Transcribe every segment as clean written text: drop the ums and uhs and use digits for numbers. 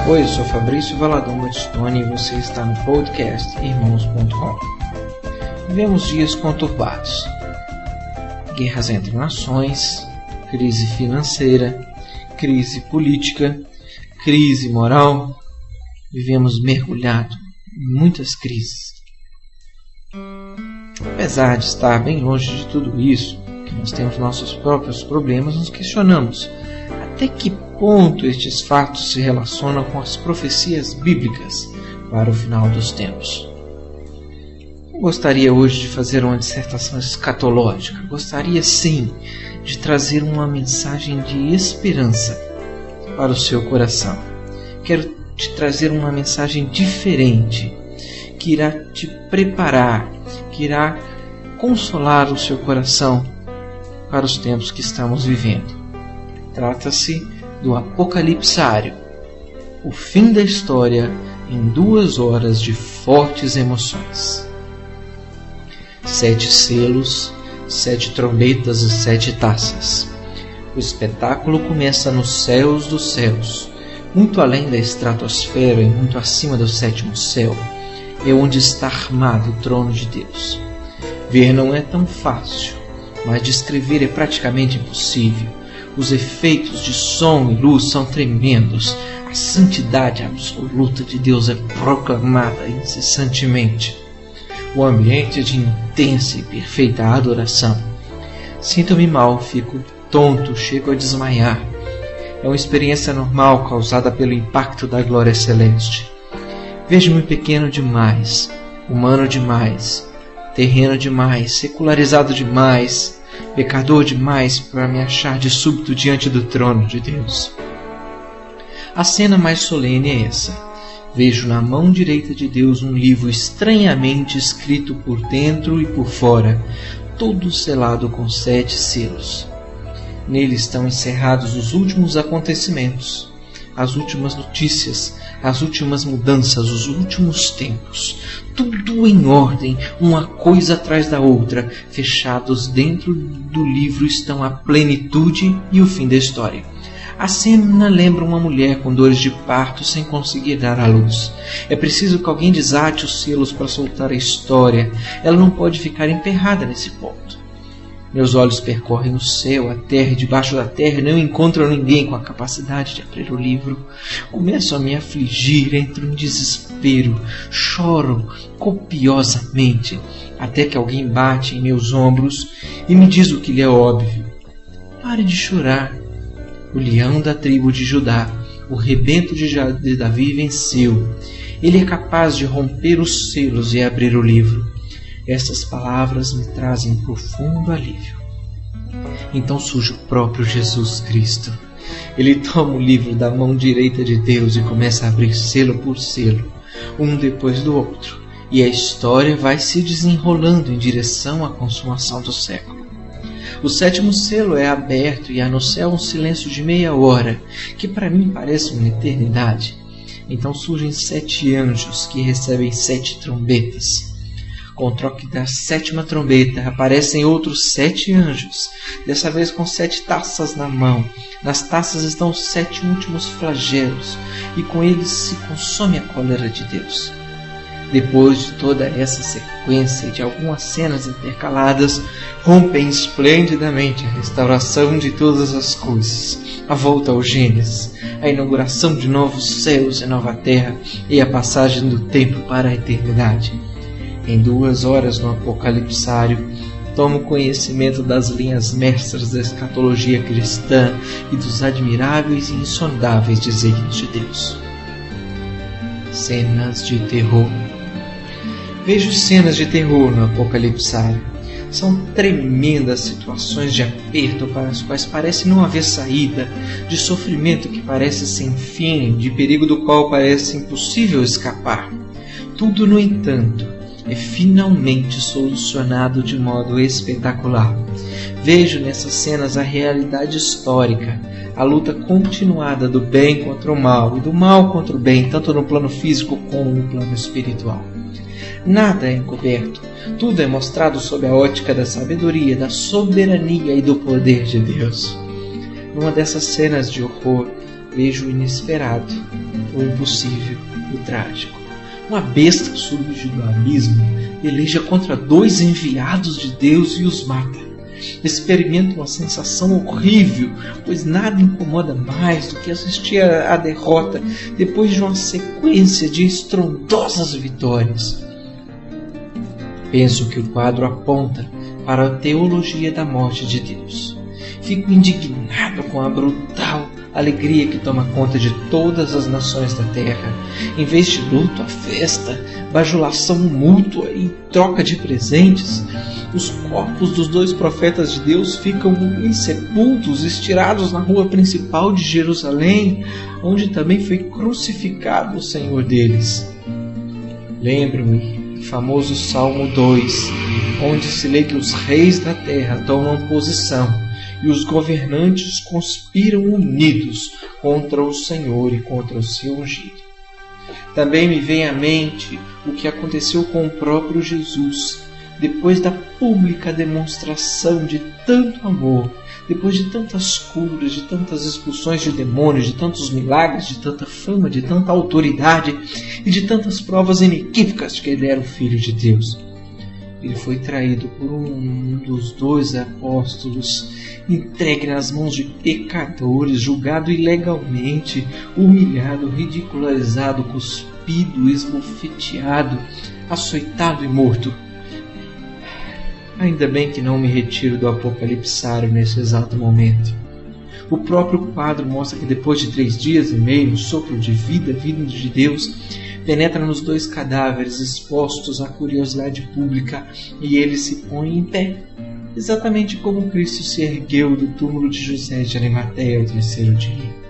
Oi, eu sou Fabrício Valadão Batistoni e você está no podcast Irmãos.com. Vivemos dias conturbados. Guerras entre nações, crise financeira, crise política, crise moral. Vivemos mergulhados em muitas crises. Apesar de estar bem longe de tudo isso, que nós temos nossos próprios problemas, nos questionamos até que ponto estes fatos se relacionam com as profecias bíblicas para o final dos tempos. Eu gostaria hoje de fazer uma dissertação escatológica. Gostaria sim de trazer uma mensagem de esperança para o seu coração. Quero te trazer uma mensagem diferente, que irá te preparar, que irá consolar o seu coração para os tempos que estamos vivendo. Trata-se do Apocalipsário, o fim da história em 2 horas de fortes emoções. 7 selos, 7 trombetas e 7 taças. O espetáculo começa nos céus dos céus, muito além da estratosfera e muito acima do 7º céu. É onde está armado o trono de Deus. Ver não é tão fácil, mas descrever é praticamente impossível. Os efeitos de som e luz são tremendos. A santidade absoluta de Deus é proclamada incessantemente. O ambiente é de intensa e perfeita adoração. Sinto-me mal, fico tonto, chego a desmaiar. É uma experiência normal causada pelo impacto da glória celeste. Vejo-me pequeno demais, humano demais, terreno demais, secularizado demais, pecador demais para me achar de súbito diante do trono de Deus. A cena mais solene é essa. Vejo na mão direita de Deus um livro estranhamente escrito por dentro e por fora, todo selado com 7 selos. Nele estão encerrados os últimos acontecimentos, as últimas notícias, as últimas mudanças, os últimos tempos. Tudo em ordem, uma coisa atrás da outra. Fechados dentro do livro estão a plenitude e o fim da história. A cena lembra uma mulher com dores de parto sem conseguir dar à luz. É preciso que alguém desate os selos para soltar a história. Ela não pode ficar emperrada nesse ponto. Meus olhos percorrem o céu, a terra e debaixo da terra não encontram ninguém com a capacidade de abrir o livro. Começo a me afligir, entro em desespero, choro copiosamente, até que alguém bate em meus ombros e me diz o que lhe é óbvio. Pare de chorar. O leão da tribo de Judá, o rebento de Davi venceu. Ele é capaz de romper os selos e abrir o livro. Estas palavras me trazem profundo alívio. Então surge o próprio Jesus Cristo. Ele toma o livro da mão direita de Deus e começa a abrir selo por selo, um depois do outro, e a história vai se desenrolando em direção à consumação do século. O 7º selo é aberto e há no céu um silêncio de meia hora, que para mim parece uma eternidade. Então surgem 7 anjos que recebem 7 trombetas. Com o toque da 7ª trombeta, aparecem outros 7 anjos, dessa vez com 7 taças na mão. Nas taças estão os 7 últimos flagelos, e com eles se consome a cólera de Deus. Depois de toda essa sequência de algumas cenas intercaladas, rompem esplendidamente a restauração de todas as coisas, a volta ao Gênesis, a inauguração de novos céus e nova terra, e a passagem do tempo para a eternidade. Em 2 horas no Apocalipsário, tomo conhecimento das linhas mestras da escatologia cristã e dos admiráveis e insondáveis desígnios de Deus. Cenas de terror. Vejo cenas de terror no Apocalipsário. São tremendas situações de aperto para as quais parece não haver saída, de sofrimento que parece sem fim, de perigo do qual parece impossível escapar. Tudo, no entanto, é finalmente solucionado de modo espetacular. Vejo nessas cenas a realidade histórica, a luta continuada do bem contra o mal e do mal contra o bem, tanto no plano físico como no plano espiritual. Nada é encoberto, tudo é mostrado sob a ótica da sabedoria, da soberania e do poder de Deus. Numa dessas cenas de horror, vejo o inesperado, o impossível, o trágico. Uma besta surge do abismo, peleja contra 2 enviados de Deus e os mata. Experimenta uma sensação horrível, pois nada incomoda mais do que assistir à derrota depois de uma sequência de estrondosas vitórias. Penso que o quadro aponta para a teologia da morte de Deus. Fico indignado com a brutal alegria que toma conta de todas as nações da terra. Em vez de luto, a festa, bajulação mútua e troca de presentes, os corpos dos 2 profetas de Deus ficam insepultos, estirados na rua principal de Jerusalém, onde também foi crucificado o Senhor deles. Lembro-me do famoso Salmo 2, onde se lê que os reis da terra tomam posição e os governantes conspiram unidos contra o Senhor e contra o seu ungido. Também me vem à mente o que aconteceu com o próprio Jesus, depois da pública demonstração de tanto amor, depois de tantas curas, de tantas expulsões de demônios, de tantos milagres, de tanta fama, de tanta autoridade e de tantas provas inequívocas de que ele era o Filho de Deus. Ele foi traído por um dos 2 apóstolos, entregue nas mãos de pecadores, julgado ilegalmente, humilhado, ridicularizado, cuspido, esbofeteado, açoitado e morto. Ainda bem que não me retiro do apocalipsário nesse exato momento. O próprio quadro mostra que depois de 3 dias e meio, o sopro de vida vindo de Deus penetra nos 2 cadáveres expostos à curiosidade pública e eles se põem em pé, exatamente como Cristo se ergueu do túmulo de José de Arimateia ao 3º dia.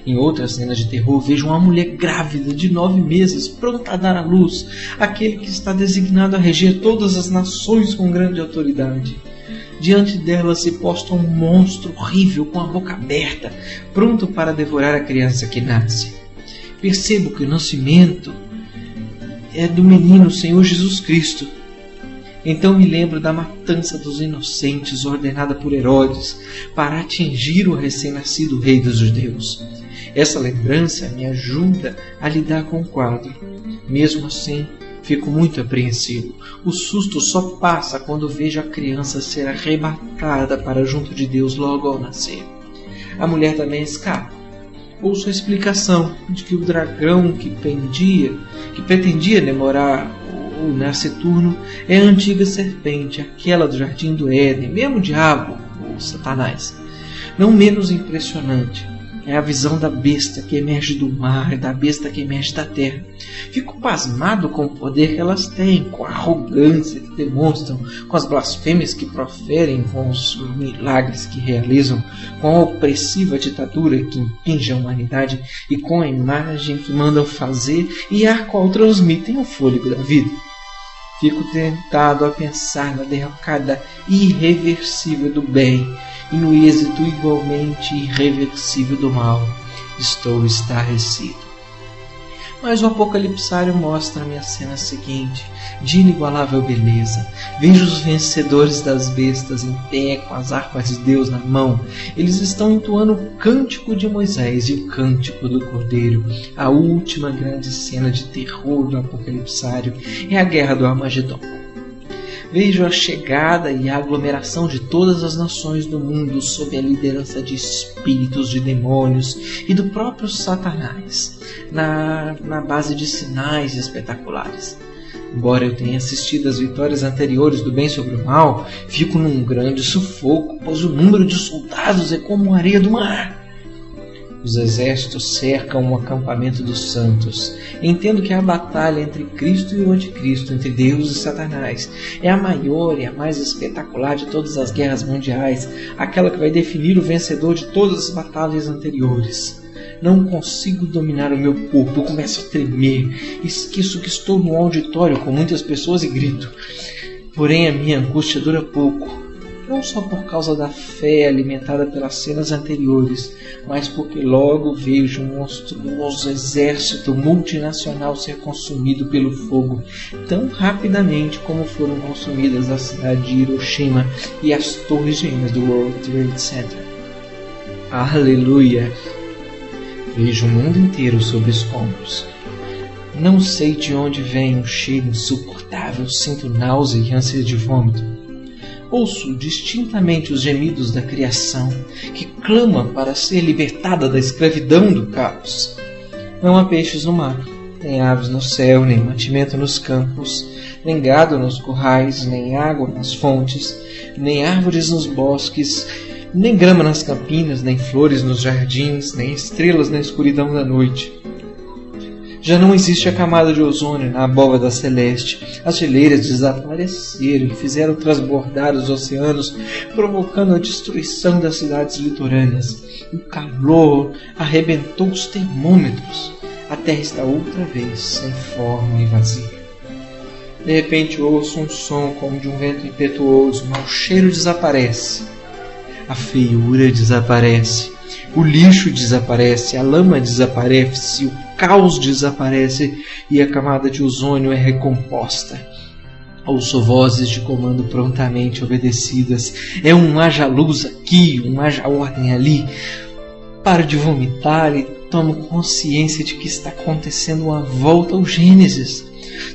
Em outra cena de terror, vejo uma mulher grávida de 9 meses, pronta a dar à luz, aquele que está designado a reger todas as nações com grande autoridade. Diante dela se posta um monstro horrível com a boca aberta, pronto para devorar a criança que nasce. Percebo que o nascimento é do menino Senhor Jesus Cristo. Então me lembro da matança dos inocentes ordenada por Herodes para atingir o recém-nascido rei dos judeus. Essa lembrança me ajuda a lidar com o quadro. Mesmo assim, fico muito apreensivo. O susto só passa quando vejo a criança ser arrebatada para junto de Deus logo ao nascer. A mulher também escapa. Ouço a explicação de que o dragão que pretendia demorar o nasceturno é a antiga serpente, aquela do jardim do Éden, mesmo o diabo, ou Satanás. Não menos impressionante é a visão da besta que emerge do mar e da besta que emerge da terra. Fico pasmado com o poder que elas têm, com a arrogância que demonstram, com as blasfêmias que proferem, com os milagres que realizam, com a opressiva ditadura que impinge a humanidade e com a imagem que mandam fazer e a qual transmitem o fôlego da vida. Fico tentado a pensar na derrocada irreversível do bem e no êxito igualmente irreversível do mal. Estou estarrecido. Mas o apocalipsário mostra-me a cena seguinte, de inigualável beleza. Vejo os vencedores das bestas em pé, com as harpas de Deus na mão. Eles estão entoando o cântico de Moisés e o cântico do Cordeiro. A última grande cena de terror do apocalipsário é a guerra do Armagedon. Vejo a chegada e a aglomeração de todas as nações do mundo sob a liderança de espíritos de demônios e do próprio Satanás, na base de sinais espetaculares. Embora eu tenha assistido às vitórias anteriores do bem sobre o mal, fico num grande sufoco, pois o número de soldados é como a areia do mar. Os exércitos cercam o acampamento dos santos. Entendo que a batalha entre Cristo e o Anticristo, entre Deus e Satanás, é a maior e a mais espetacular de todas as guerras mundiais, aquela que vai definir o vencedor de todas as batalhas anteriores. Não consigo dominar o meu corpo, eu começo a tremer, esqueço que estou no auditório com muitas pessoas e grito. Porém a minha angústia dura pouco. Não só por causa da fé alimentada pelas cenas anteriores, mas porque logo vejo um monstruoso exército multinacional ser consumido pelo fogo tão rapidamente como foram consumidas a cidade de Hiroshima e as torres gêmeas do World Trade Center. Aleluia! Vejo o mundo inteiro sob escombros. Não sei de onde vem um cheiro insuportável, sinto náusea e ânsia de vômito. Ouço distintamente os gemidos da criação, que clama para ser libertada da escravidão do caos. Não há peixes no mar, nem aves no céu, nem mantimento nos campos, nem gado nos currais, nem água nas fontes, nem árvores nos bosques, nem grama nas campinas, nem flores nos jardins, nem estrelas na escuridão da noite. Já não existe a camada de ozônio na abóbada celeste. As geleiras desapareceram e fizeram transbordar os oceanos, provocando a destruição das cidades litorâneas. O calor arrebentou os termômetros. A terra está outra vez sem forma e vazia. De repente ouço um som como de um vento impetuoso, mas o cheiro desaparece. A feiura desaparece, o lixo desaparece, a lama desaparece, o caos desaparece e a camada de ozônio é recomposta. Ouço vozes de comando prontamente obedecidas. É um haja luz aqui, um haja ordem ali. Paro de vomitar e tomo consciência de que está acontecendo uma volta ao Gênesis.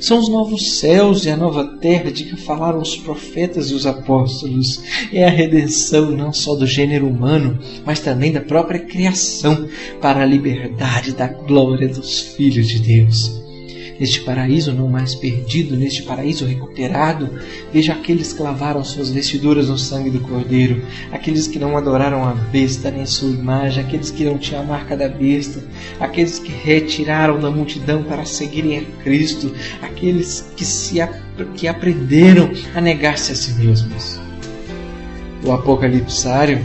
São os novos céus e a nova terra de que falaram os profetas e os apóstolos. É a redenção não só do gênero humano, mas também da própria criação, para a liberdade da glória dos filhos de Deus. Neste paraíso não mais perdido, neste paraíso recuperado, vejo aqueles que lavaram suas vestiduras no sangue do Cordeiro, aqueles que não adoraram a besta nem sua imagem, aqueles que não tinham a marca da besta, aqueles que retiraram da multidão para seguirem a Cristo, aqueles que aprenderam a negar-se a si mesmos. O Apocalipsário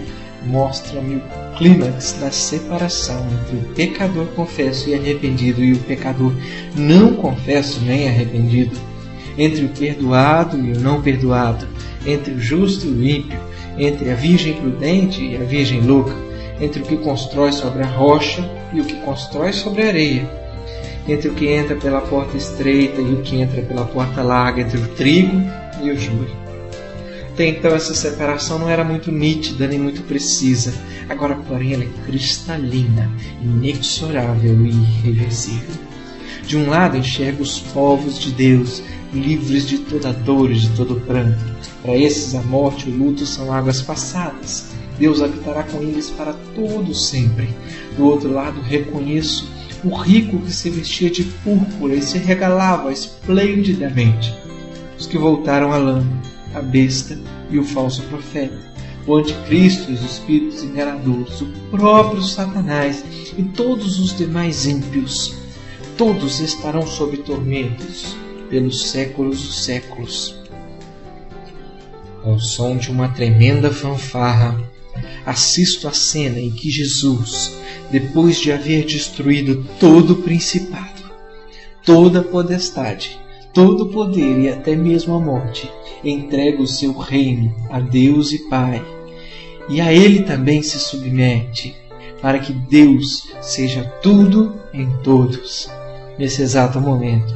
mostra-me o clímax da separação entre o pecador confesso e arrependido e o pecador não confesso nem arrependido, entre o perdoado e o não perdoado, entre o justo e o ímpio, entre a virgem prudente e a virgem louca, entre o que constrói sobre a rocha e o que constrói sobre a areia, entre o que entra pela porta estreita e o que entra pela porta larga, entre o trigo e o joio. Até então essa separação não era muito nítida nem muito precisa. Agora, porém, ela é cristalina, inexorável e irreversível. De um lado enxergo os povos de Deus, livres de toda dor e de todo pranto. Para esses a morte e o luto são águas passadas. Deus habitará com eles para todo sempre. Do outro lado reconheço o rico que se vestia de púrpura e se regalava esplendidamente. Os que voltaram à lama, a besta e o falso profeta, o anticristo e os espíritos enganadores, o próprio Satanás e todos os demais ímpios, todos estarão sob tormentos pelos séculos dos séculos. Ao som de uma tremenda fanfarra, assisto à cena em que Jesus, depois de haver destruído todo o principado, toda a potestade, todo o poder e até mesmo a morte, entrega o seu reino a Deus e Pai, e a Ele também se submete, para que Deus seja tudo em todos. Nesse exato momento,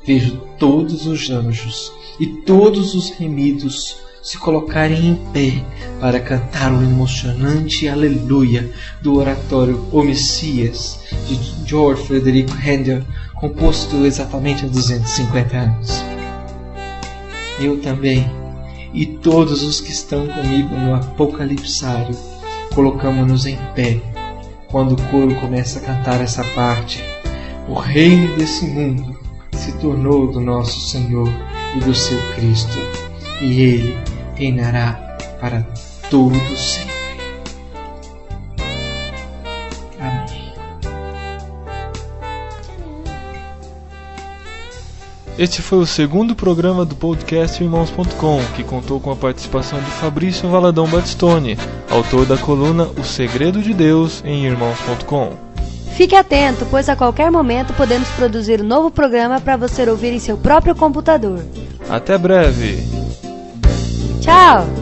vejo todos os anjos e todos os remidos se colocarem em pé para cantar o emocionante Aleluia do oratório O Messias, de Georg Friedrich Händel, composto exatamente há 250 anos. Eu também, e todos os que estão comigo no Apocalipsário, colocamos-nos em pé quando o coro começa a cantar essa parte. O reino desse mundo se tornou do nosso Senhor e do seu Cristo, e Ele reinará para todo sempre. Amém. Este foi o segundo programa do podcast Irmãos.com, que contou com a participação de Fabrício Valadão Battistoni, autor da coluna O Segredo de Deus em Irmãos.com. Fique atento, pois a qualquer momento podemos produzir um novo programa para você ouvir em seu próprio computador. Até breve! Tchau!